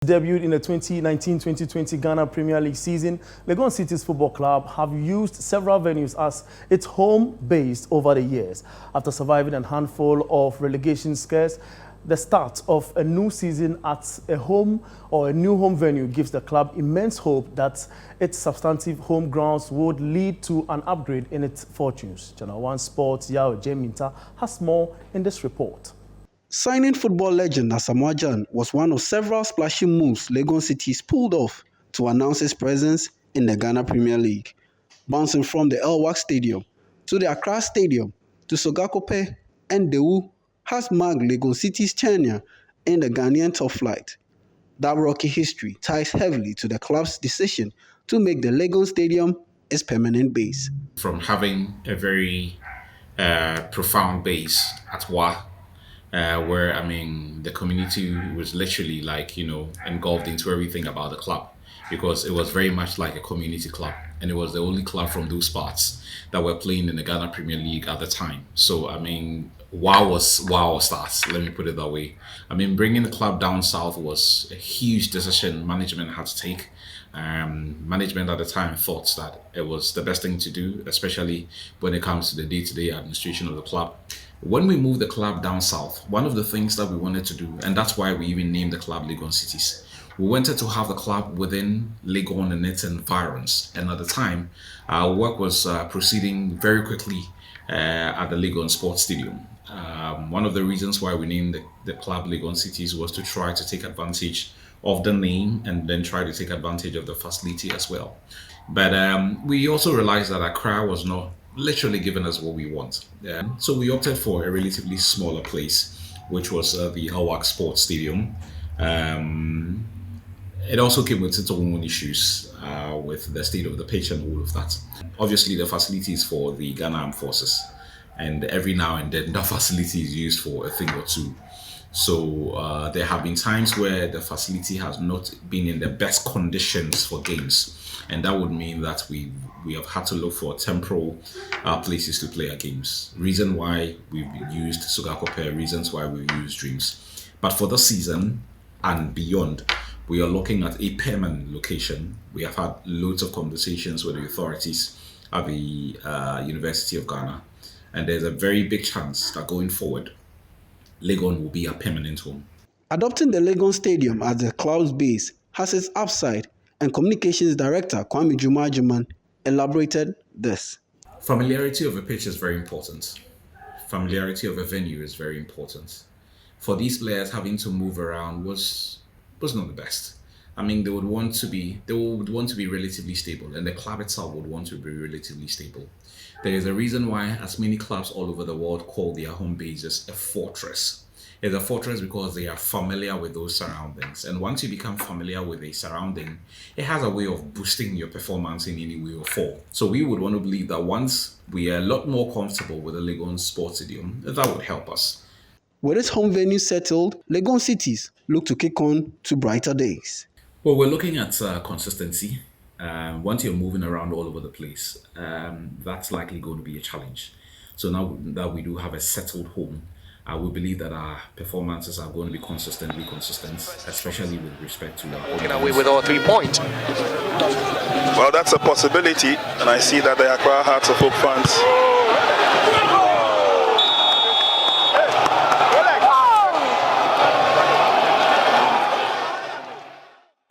Debuted in the 2019-2020 Ghana Premier League season, Legon Cities Football Club have used several venues as its home base over the years. After surviving a handful of relegation scares, the start of a new season at a home or a new home venue gives the club immense hope that its substantive home grounds would lead to an upgrade in its fortunes. Channel 1 Sports' Yao Jeminta has more in this report. Signing football legend Asamoah Gyan was one of several splashy moves Legon Cities pulled off to announce its presence in the Ghana Premier League. Bouncing from the El Stadium to the Accra Stadium to Sogakope and Dewu has marked Legon Cities' tenure in the Ghanaian top flight. That rocky history ties heavily to the club's decision to make the Legon Stadium its permanent base. From having a very profound base at Wa, where the community was literally engulfed into everything about the club, because it was very much like a community club, and it was the only club from those parts that were playing in the Ghana Premier League at the time. So wow starts, let me put it that way. Bringing the club down south was a huge decision management had to take. Management at the time thought that it was the best thing to do, especially when it comes to the day-to-day administration of the club. When we moved the club down south, one of the things that we wanted to do, and that's why we even named the club Legon Cities, we wanted to have the club within Legon and its environs. And at the time, our work was proceeding very quickly at the Legon Sports Stadium. One of the reasons why we named the club Legon Cities was to try to take advantage of the name and then try to take advantage of the facility as well. But we also realized that Accra was not literally giving us what we want. So we opted for a relatively smaller place, which was the El Sports Stadium. It also came with its own issues with the state of the pitch and all of that. Obviously, the facility is for the Ghana Armed Forces, and every now and then the facility is used for a thing or two. So there have been times where the facility has not been in the best conditions for games, and that would mean that we have had to look for temporal places to play our games. Reason why we've used Sogakope, reasons why we've used Dreams. But for this season and beyond, we are looking at a permanent location. We have had loads of conversations with the authorities at the University of Ghana, and there's a very big chance that going forward, Legon will be a permanent home. Adopting the Legon Stadium as the club's base has its upside, and Communications Director Kwame Jumajuman elaborated this. Familiarity of a pitch is very important. Familiarity of a venue is very important. For these players, having to move around was not the best. They would want to be relatively stable, and the club itself would want to be relatively stable. There is a reason why as many clubs all over the world call their home bases a fortress. It's a fortress because they are familiar with those surroundings. And once you become familiar with a surrounding, it has a way of boosting your performance in any way or form. So we would want to believe that once we are a lot more comfortable with the Legon Sports Stadium, that would help us. With its home venue settled, Legon Cities look to kick on to brighter days. Well, we're looking at consistency. Once you're moving around all over the place, that's likely going to be a challenge. So now that we do have a settled home, we believe that our performances are going to be consistently consistent, especially with respect to our walking away with all 3 points. Well, that's a possibility, and I see that the Accra Hearts of Hope fans